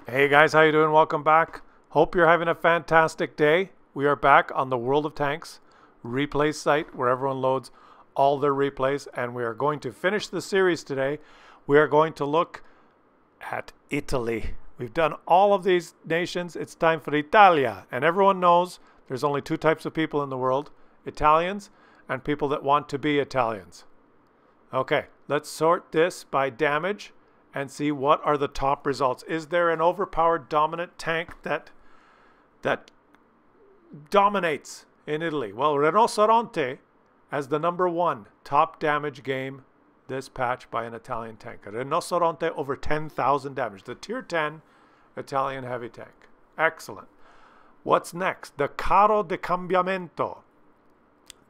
Hey guys, how you doing? Welcome back. Hope you're having a fantastic day. We are back on the World of Tanks replay site where everyone loads all their replays, and we are going to finish the series today. We are going to look at Italy. We've done all of these nations. It's time for Italia. And everyone knows there's only two types of people in the world: Italians and people that want to be Italians. Okay, let's sort this by damage and see what are the top results. Is there an overpowered dominant tank that dominates in Italy? Well, Rinoceronte as the #1 top damage game this patch by an Italian tank. Rinoceronte over 10,000 damage. The tier 10 Italian heavy tank. Excellent. What's next? The Carro di Cambiamento.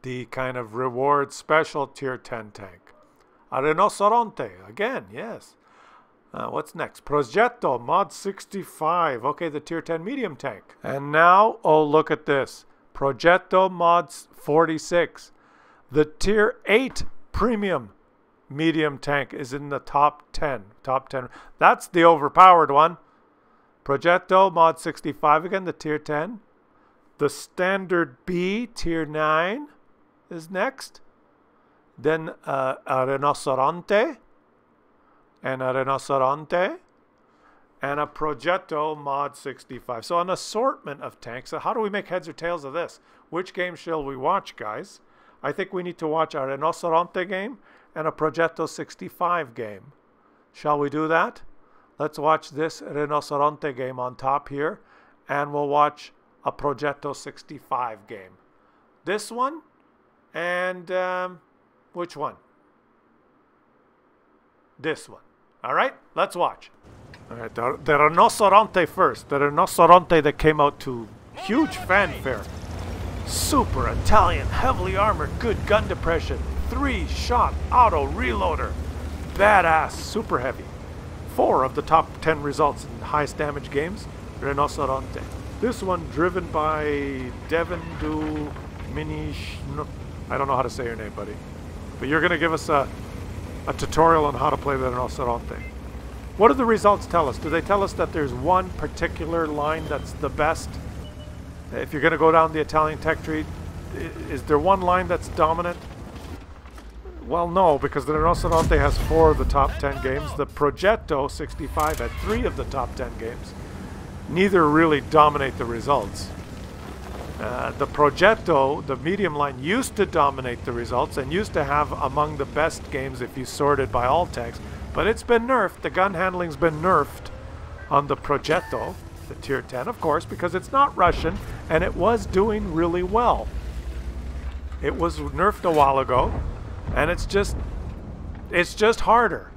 The kind of reward special tier 10 tank. A Rinoceronte. Again, yes. What's next? Progetto Mod 65. Okay, the tier 10 medium tank. And now, oh, look at this. Progetto Mod 46. The tier 8 premium medium tank is in the top 10. Top 10. That's the overpowered one. Progetto Mod 65 again, the tier 10. The standard B tier 9 is next. Then a Rinoceronte. And a Rinoceronte, and a Progetto Mod 65. So an assortment of tanks. So how do we make heads or tails of this? Which game shall we watch, guys? I think we need to watch a Rinoceronte game and a Progetto 65 game. Shall we do that? Let's watch this Rinoceronte game on top here, and we'll watch a Progetto 65 game. This one, and which one? This one. All right, let's watch. All right, the Rinoceronte first. The Rinoceronte that came out to huge fanfare. Super Italian, heavily armored, good gun depression, 3-shot auto reloader. Badass, super heavy. 4 of the top 10 results in highest damage games, Rinoceronte. This one driven by Devin Du Minish. I don't know how to say your name, buddy. But you're going to give us a tutorial on how to play the Rinoceronte. What do the results tell us? Do they tell us that there's one particular line that's the best? If you're going to go down the Italian tech tree, is there one line that's dominant? Well, no, because the Rinoceronte has 4 of the top 10 games. The Progetto 65 had 3 of the top 10 games. Neither really dominate the results. The Progetto, the medium line, used to dominate the results and used to have among the best games if you sorted by all tanks, but it's been nerfed. The gun handling's been nerfed on the Progetto, the tier 10, of course, because it's not Russian and it was doing really well. It was nerfed a while ago, and it's just harder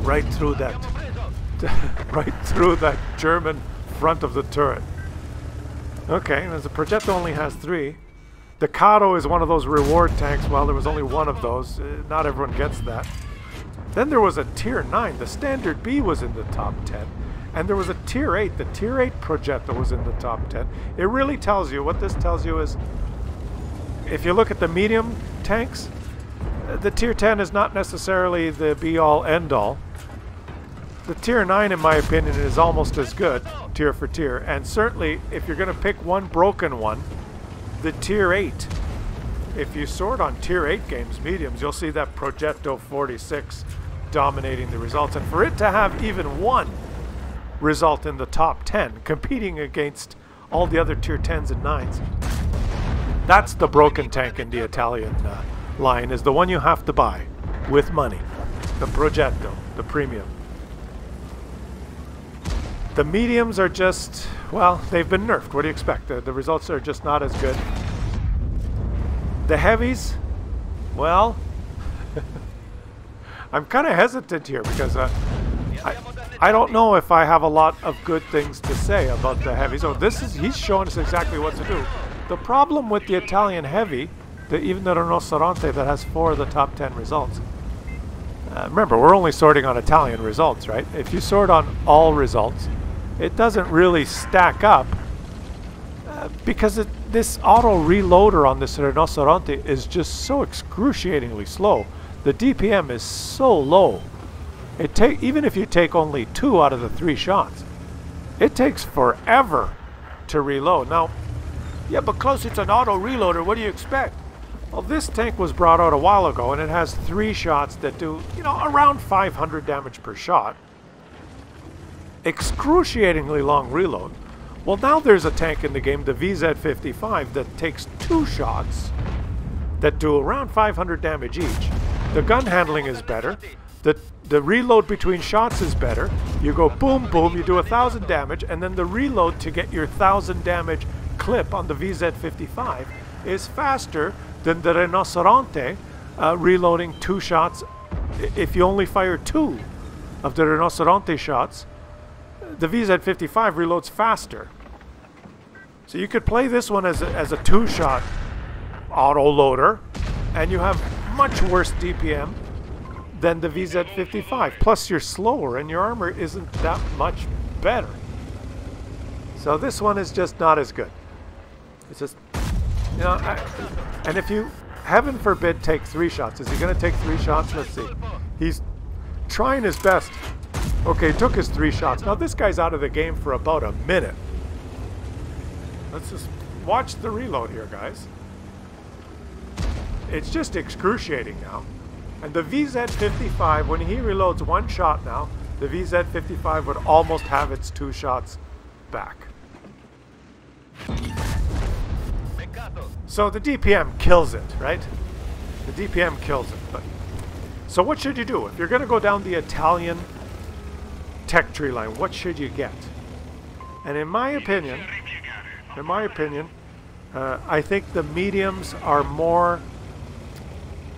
right through that right through that German front of the turret. Okay, as the Progetto only has 3. The Carro is one of those reward tanks. Well, there was only 1 of those. Not everyone gets that. Then there was a tier 9. The standard B was in the top 10. And there was a tier 8. The tier 8 Progetto was in the top 10. It really tells you, what this tells you is, if you look at the medium tanks, the tier 10 is not necessarily the be-all, end-all. The tier 9, in my opinion, is almost as good, tier for tier. And certainly, if you're going to pick one broken one, the tier 8. If you sort on tier 8 games, mediums, you'll see that Progetto 46 dominating the results. And for it to have even 1 result in the top 10, competing against all the other tier 10s and 9s, that's the broken tank in the Italian line, is the one you have to buy with money. The Progetto, the premium. The mediums are just, well, they've been nerfed. What do you expect? The results are just not as good. The heavies, well, I'm kind of hesitant here because I don't know if I have a lot of good things to say about the heavies. Oh, he's showing us exactly what to do. The problem with the Italian heavy, even the Rinoceronte that has 4 of the top 10 results. Remember, we're only sorting on Italian results, right? If you sort on all results, it doesn't really stack up because this auto reloader on this Rinoceronte is just so excruciatingly slow. The DPM is so low. Even if you take only 2 out of the 3 shots, It takes forever to reload. Now, yeah, but Klaus, it's an auto reloader. What do you expect? Well, this tank was brought out a while ago, and it has 3 shots that do, you know, around 500 damage per shot. Excruciatingly long reload. Well, now there's a tank in the game, the VZ55, that takes 2 shots that do around 500 damage each. The gun handling is better. The reload between shots is better. You go boom, boom, you do 1,000 damage, and then the reload to get your 1,000 damage clip on the VZ55 is faster than the Rinoceronte reloading 2 shots. If you only fire 2 of the Rinoceronte shots, the VZ55 reloads faster. So you could play this one as a 2-shot auto loader, and you have much worse DPM than the VZ55. Plus you're slower and your armor isn't that much better. So this one is just not as good. It's just, you know, and if you, heaven forbid, take 3 shots. Is he going to take 3 shots? Let's see. He's trying his best. Okay, he took his 3 shots. Now this guy's out of the game for about a minute. Let's just watch the reload here, guys. It's just excruciating now. And the VZ55, when he reloads 1 shot now, the VZ55 would almost have its 2 shots back. So the DPM kills it, right? The DPM kills it. But so what should you do? If you're going to go down the Italian tech tree line, what should you get? And in my opinion, I think the mediums are more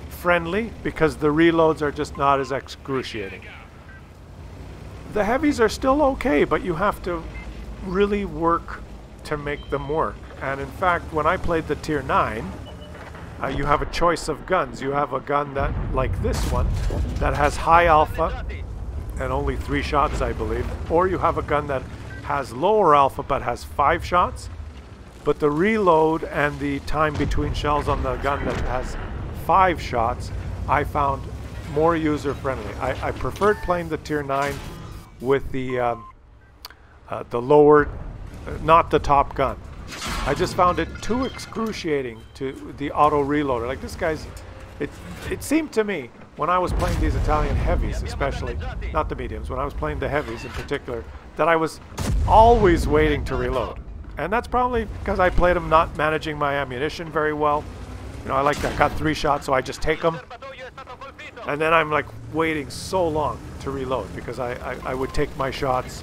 friendly because the reloads are just not as excruciating. The heavies are still okay, but you have to really work to make them work. And in fact, when I played the Tier 9, you have a choice of guns. You have a gun that, like this one, that has high alpha and only 3 shots, I believe. Or you have a gun that has lower alpha but has 5 shots. But the reload and the time between shells on the gun that has 5 shots, I found more user-friendly. I preferred playing the Tier 9 with the lower, not the top gun. I just found it too excruciating to the auto reloader. Like this guy's, it seemed to me when I was playing these Italian heavies, especially, not the mediums, when I was playing the heavies in particular, that I was always waiting to reload. And that's probably because I played them not managing my ammunition very well. You know, I got 3 shots, so I just take them. And then I'm like waiting so long to reload because I would take my shots.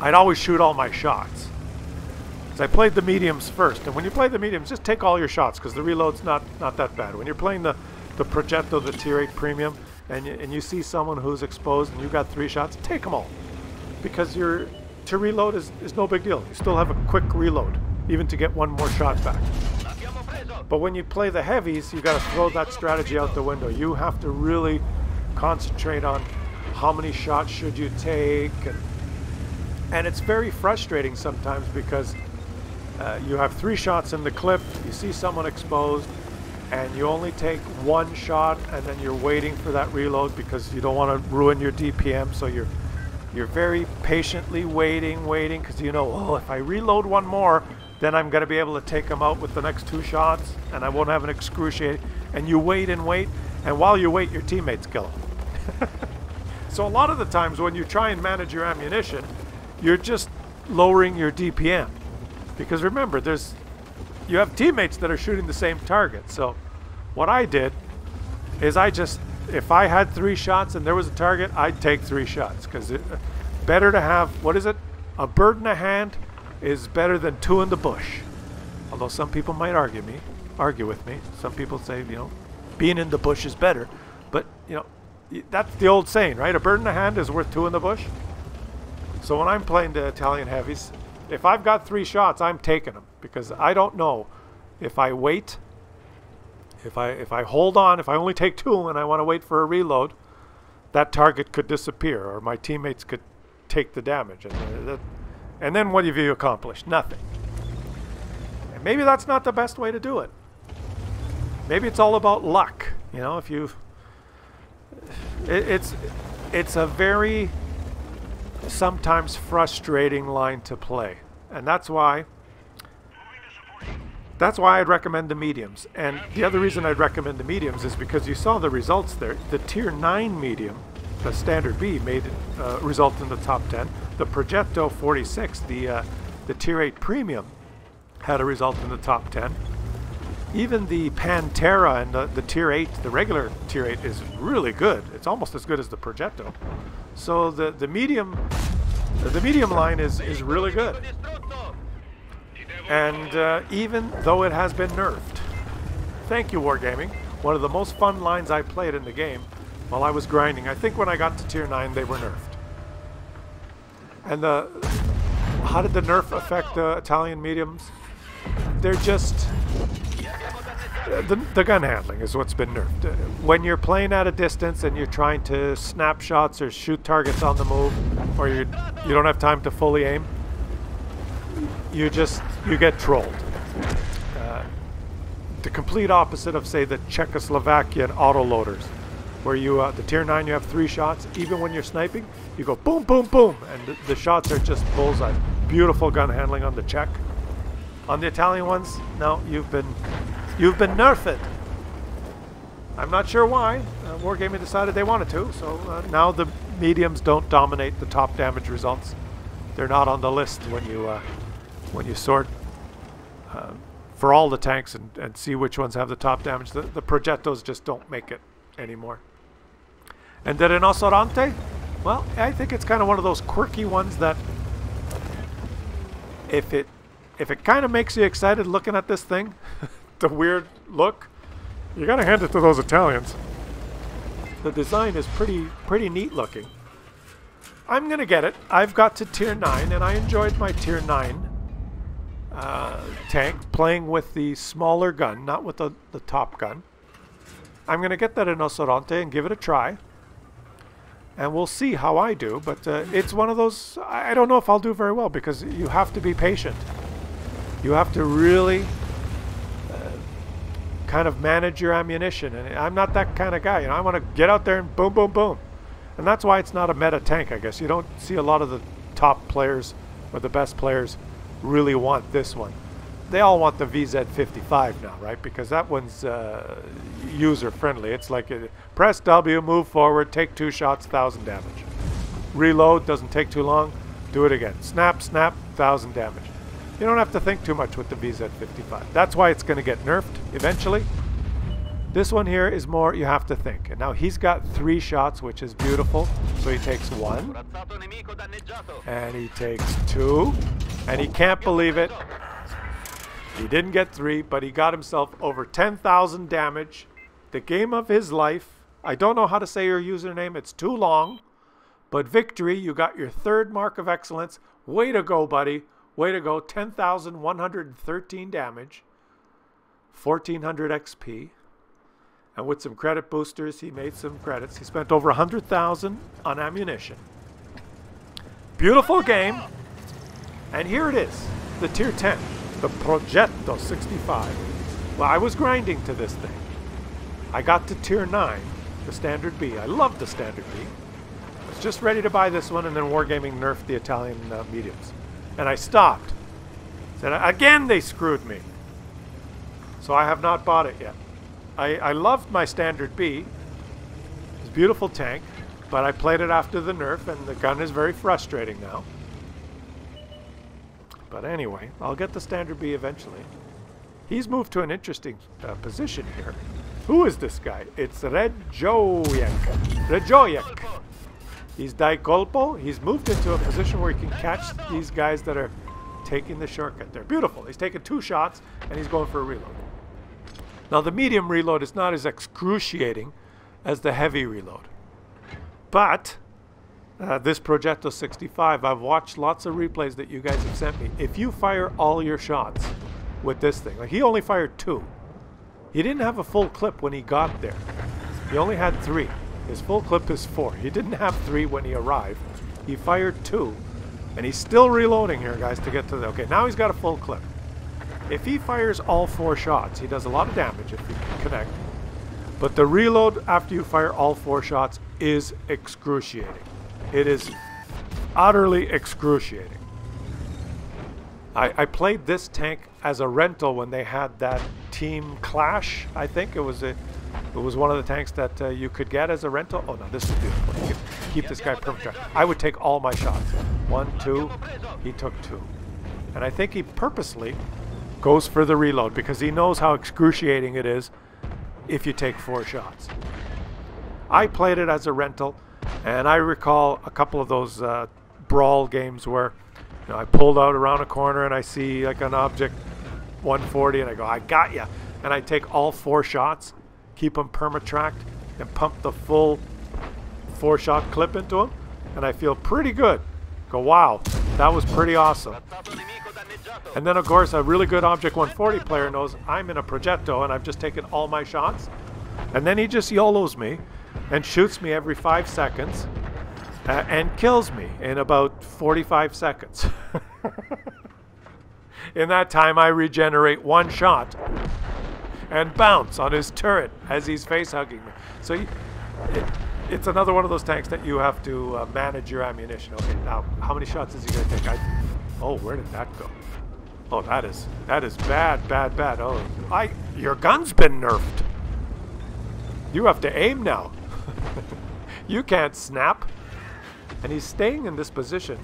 I'd always shoot all my shots. I played the mediums first, and when you play the mediums, just take all your shots because the reload's not that bad. When you're playing the Progetto, the Tier 8 Premium, and you see someone who's exposed and you got 3 shots, take them all. Because to reload is no big deal. You still have a quick reload, even to get 1 more shot back. But when you play the heavies, you got to throw that strategy out the window. You have to really concentrate on how many shots should you take, and it's very frustrating sometimes because you have 3 shots in the clip, you see someone exposed, and you only take 1 shot, and then you're waiting for that reload because you don't want to ruin your DPM, so you're very patiently waiting, because you know, oh, if I reload 1 more, then I'm going to be able to take them out with the next 2 shots, and I won't have an excruciating, and you wait, and while you wait, your teammates kill them. So a lot of the times when you try and manage your ammunition, you're just lowering your DPM. Because remember, you have teammates that are shooting the same target. So what I did is if I had 3 shots and there was a target, I'd take 3 shots. Because it's better to have, what is it? A bird in a hand is better than 2 in the bush. Although some people might argue with me. Some people say, you know, being in the bush is better. But, you know, that's the old saying, right? A bird in the hand is worth 2 in the bush. So when I'm playing the Italian heavies, if I've got 3 shots, I'm taking them. Because I don't know if I wait, if I hold on, if I only take 2 and I want to wait for a reload, that target could disappear or my teammates could take the damage. And then what have you accomplished? Nothing. And maybe that's not the best way to do it. Maybe it's all about luck. You know, if you... It's a very sometimes frustrating line to play. And that's why I'd recommend the mediums. And the other reason I'd recommend the mediums is because you saw the results there. The tier 9 medium, the standard B, made result in the top 10. The Progetto 46, the tier 8 premium, had a result in the top 10. Even the Pantera and the tier 8, the regular tier 8, is really good. It's almost as good as the Progetto. So the medium line is really good. And even though it has been nerfed. Thank you, Wargaming. One of the most fun lines I played in the game while I was grinding. I think when I got to tier 9 they were nerfed. And how did the nerf affect the Italian mediums? They're just... The gun handling is what's been nerfed. When you're playing at a distance and you're trying to snap shots or shoot targets on the move, or you don't have time to fully aim, you get trolled. The complete opposite of, say, the Czechoslovakian autoloaders, where the tier 9 you have 3 shots. Even when you're sniping, you go boom, boom, boom, and the shots are just bullseye. Beautiful gun handling on the Czech. On the Italian ones, no, you've been nerfed. I'm not sure why. Wargaming decided they wanted to, so now the mediums don't dominate the top damage results. They're not on the list when you sort for all the tanks and see which ones have the top damage. The Progettos just don't make it anymore. And the Rinoceronte, well, I think it's kind of one of those quirky ones that if it kind of makes you excited looking at this thing, the weird look, you gotta hand it to those Italians. The design is pretty neat looking. I'm gonna get it. I've got to tier 9 and I enjoyed my tier 9 tank playing with the smaller gun, not with the top gun. I'm gonna get that Rinoceronte and give it a try. And we'll see how I do, but it's one of those, I don't know if I'll do very well because you have to be patient. You have to really kind of manage your ammunition, and I'm not that kind of guy. You know, I want to get out there and boom, boom, boom. And that's why it's not a meta tank, I guess. You don't see a lot of the top players or the best players really want this one. They all want the VZ55 now, right? Because that one's user-friendly. It's like press W, move forward, take 2 shots, 1,000 damage. Reload, doesn't take too long, do it again. Snap, snap, 1,000 damage. You don't have to think too much with the VZ55. That's why it's going to get nerfed eventually. This one here is more you have to think. And now he's got 3 shots, which is beautiful. So he takes 1. And he takes 2. And he can't believe it. He didn't get 3, but he got himself over 10,000 damage. The game of his life. I don't know how to say your username. It's too long. But victory, you got your 3rd mark of excellence. Way to go, buddy. Way to go. 10,113 damage. 1,400 XP. And with some credit boosters, he made some credits. He spent over 100,000 on ammunition. Beautiful game. And here it is. The tier 10. The Progetto 65. Well, I was grinding to this thing. I got to tier 9. The standard B. I love the standard B. I was just ready to buy this one, and then Wargaming nerfed the Italian mediums. And I stopped. Said, again, they screwed me. So I have not bought it yet. I loved my standard B. It's a beautiful tank, but I played it after the nerf, and the gun is very frustrating now. But anyway, I'll get the standard B eventually. He's moved to an interesting position here. Who is this guy? It's Reggioiec. Reggioiec. He's Dai Colpo. He's moved into a position where he can catch these guys that are taking the shortcut there. Beautiful. He's taken 2 shots, and he's going for a reload. Now, the medium reload is not as excruciating as the heavy reload. But this Progetto 65, I've watched lots of replays that you guys have sent me. If you fire all your shots with this thing, like he only fired 2. He didn't have a full clip when he got there. He only had 3. His full clip is 4. He didn't have 3 when he arrived. He fired 2. And he's still reloading here, guys, to get to the... Okay, now he's got a full clip. If he fires all 4 shots, he does a lot of damage if he can connect. But the reload after you fire all 4 shots is excruciating. It is utterly excruciating. I played this tank as a rental when they had that Team Clash. I think it was one of the tanks that you could get as a rental. Oh no, this is beautiful. You can keep this guy perfect. I would take all my shots. 1, 2. He took 2, and I think he purposely goes for the reload because he knows how excruciating it is if you take 4 shots. I played it as a rental, and I recall a couple of those brawl games where, you know, I pulled out around a corner and I see like an object 140 and I go, I got ya, and I take all 4 shots, keep them perma-tracked, and pump the full 4-shot clip into them, and I feel pretty good. Go, wow, that was pretty awesome. And then of course a really good object 140 player knows I'm in a Progetto and I've just taken all my shots, and then he just YOLOs me and shoots me every 5 seconds and kills me in about 45 seconds. In that time I regenerate 1 shot and bounce on his turret as he's face hugging me. So it's another one of those tanks that you have to manage your ammunition. Okay, now how many shots is he going to take? Oh, where did that go? Oh, that is bad, bad, bad. Oh, your gun's been nerfed. You have to aim now. You can't snap. And he's staying in this position.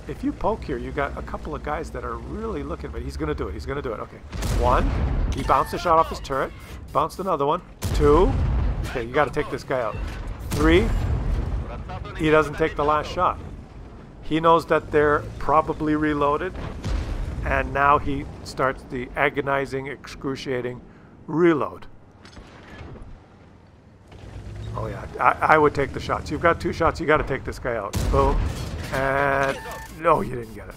If you poke here, you got a couple of guys that are really looking, but he's going to do it. He's going to do it. Okay. 1. He bounced a shot off his turret. Bounced another one. 2. Okay, you got to take this guy out. 3. He doesn't take the last shot. He knows that they're probably reloaded, and now he starts the agonizing, excruciating reload. Oh yeah, I would take the shots. You've got 2 shots, you got to take this guy out. Boom. And no, you didn't get it.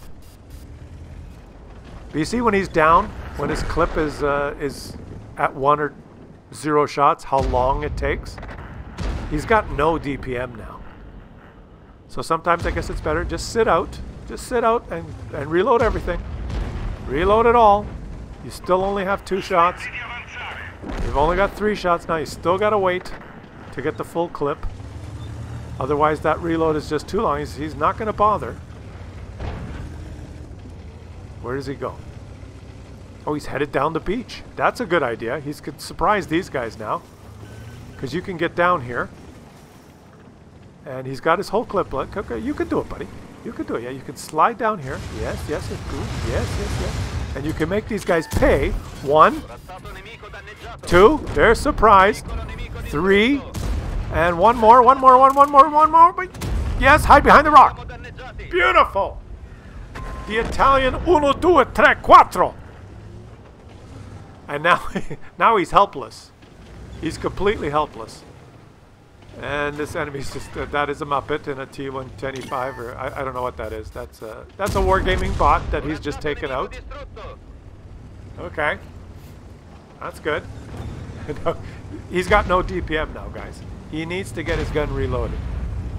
But you see when he's down, when his clip is at 1 or 0 shots, how long it takes? He's got no DPM now. So sometimes I guess it's better just sit out. Just sit out and reload everything. Reload it all. You still only have 2 shots. You've only got 3 shots now. You still got to wait to get the full clip. Otherwise that reload is just too long. He's not going to bother. Where does he go? Oh, he's headed down the beach. That's a good idea. He could surprise these guys now, because you can get down here. And he's got his whole clip. Okay, you can do it, buddy. You can do it. Yeah, you can slide down here. Yes, yes, it's good. Yes, yes, yes. And you can make these guys pay. 1, 2. They're surprised. 3. And one more. But yes, hide behind the rock. Beautiful. The Italian 1, 2, 3, 4. And now he's helpless. He's completely helpless. And this enemy's just that is a Muppet in a T125, or I don't know what that is. That's a wargaming bot that he's just taken out. Okay, that's good. He's got no DPM now, guys. He needs to get his gun reloaded.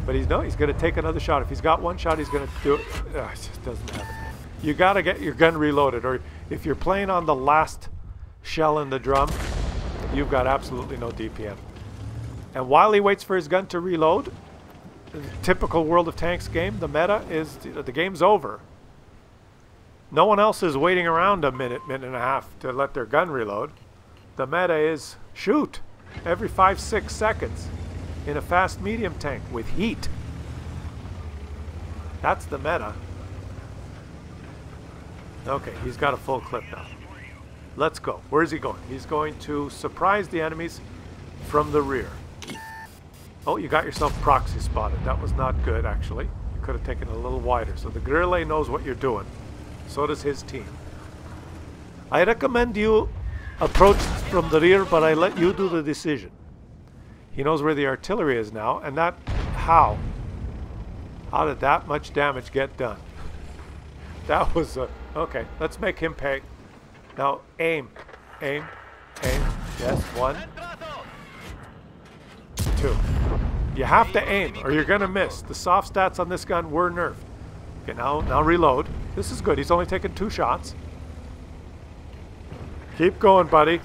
But he's going to take another shot. If he's got 1 shot, he's going to do it. It just doesn't have it. You got to get your gun reloaded, or if you're playing on the last shell in the drum, you've got absolutely no DPM. And while he waits for his gun to reload, the typical World of Tanks game, the meta is the game's over. No one else is waiting around a minute and a half to let their gun reload. The meta is shoot every 5, 6 seconds in a fast medium tank with heat. That's the meta. Okay, he's got a full clip now. Let's go. Where's he going? He's going to surprise the enemies from the rear. Oh, you got yourself proxy spotted. That was not good, actually. You could have taken it a little wider. So the guerrilla knows what you're doing. So does his team. I recommend you approach from the rear, but I let you do the decision. He knows where the artillery is now, and that... How? How did that much damage get done? That was... okay, let's make him pay. Now, aim. Aim. Aim. Yes, 1. 2. You have to aim, or you're going to miss. The soft stats on this gun were nerfed. Okay, now reload. This is good. He's only taken 2 shots. Keep going, buddy.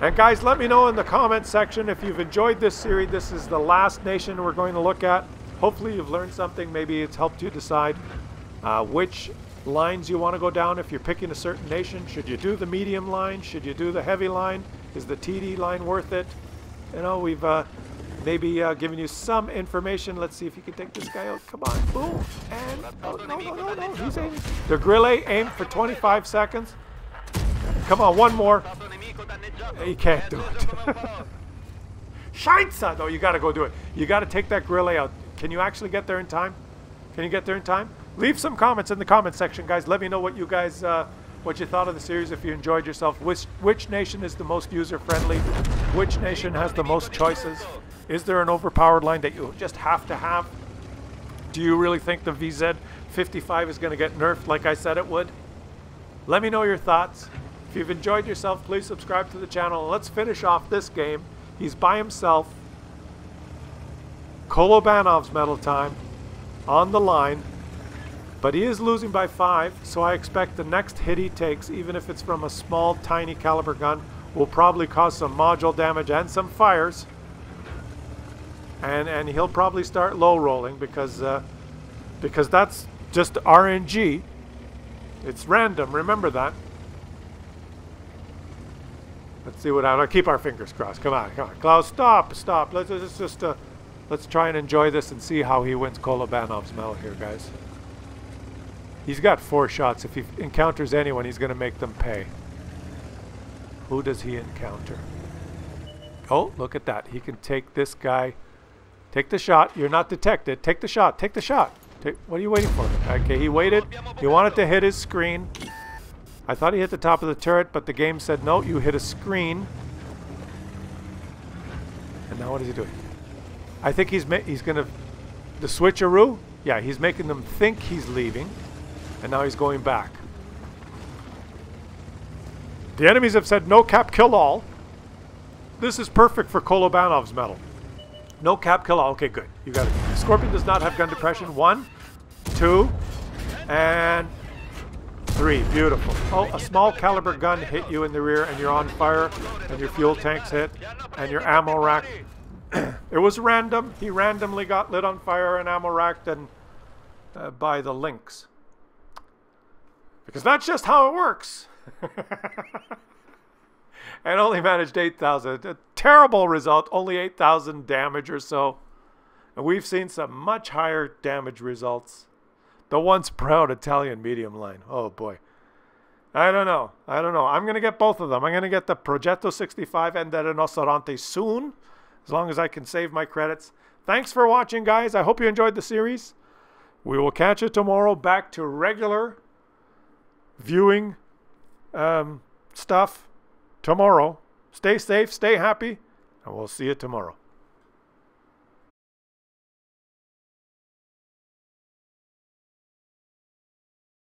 And guys, let me know in the comment section if you've enjoyed this series. This is the last nation we're going to look at. hopefully you've learned something. Maybe it's helped you decide which lines you want to go down if you're picking a certain nation. Should you do the medium line? Should you do the heavy line? Is the TD line worth it? You know, we've maybe given you some information. Let's see if you can take this guy out. Come on, boom, and oh, no, he's aiming. The grille aimed for 25 seconds. Come on, one more. He can't do it. Scheisse! No, you got to go do it. You got to take that grille out. Can you actually get there in time? Can you get there in time? Leave some comments in the comment section, guys. Let me know what you guys, what you thought of the series. If you enjoyed yourself, which nation is the most user-friendly? Which nation has the most choices? Is there an overpowered line that you just have to have? Do you really think the VZ55 is going to get nerfed like I said it would? Let me know your thoughts. If you've enjoyed yourself, please subscribe to the channel. Let's finish off this game. He's by himself. Kolobanov's medal time on the line. But he is losing by 5, so I expect the next hit he takes, even if it's from a small, tiny caliber gun, will probably cause some module damage and some fires. And he'll probably start low rolling because that's just RNG. It's random, remember that. Let's see what happens. Keep our fingers crossed. Come on. Claus, stop. Let's try and enjoy this and see how he wins Kolobanov's medal here, guys. He's got 4 shots. If he encounters anyone, he's going to make them pay. Who does he encounter? Oh, look at that. He can take this guy. Take the shot. You're not detected. Take the shot. Take the shot. What are you waiting for? Okay, he waited. He wanted to hit his screen. I thought he hit the top of the turret, but the game said, no, you hit a screen. And now what is he doing? I think he's going to... The switcheroo? Yeah, he's making them think he's leaving. And now he's going back. The enemies have said, no cap, kill all. This is perfect for Kolobanov's medal. No cap, kill all. Okay, good. You got it. Scorpion does not have gun depression. 1, 2, and... 3. Beautiful. Oh, a small caliber gun hit you in the rear and you're on fire and your fuel tank's hit and your ammo rack. It was random. He randomly got lit on fire and ammo racked and by the Lynx. Because that's just how it works. And only managed 8,000. A terrible result. Only 8,000 damage or so. And we've seen some much higher damage results. The once proud Italian medium line. Oh boy. I don't know. I'm going to get both of them. I'm going to get the Progetto 65 and the Rinoceronte soon. As long as I can save my credits. Thanks for watching, guys. I hope you enjoyed the series. We will catch you tomorrow. Back to regular viewing stuff tomorrow. Stay safe. Stay happy. And we'll see you tomorrow.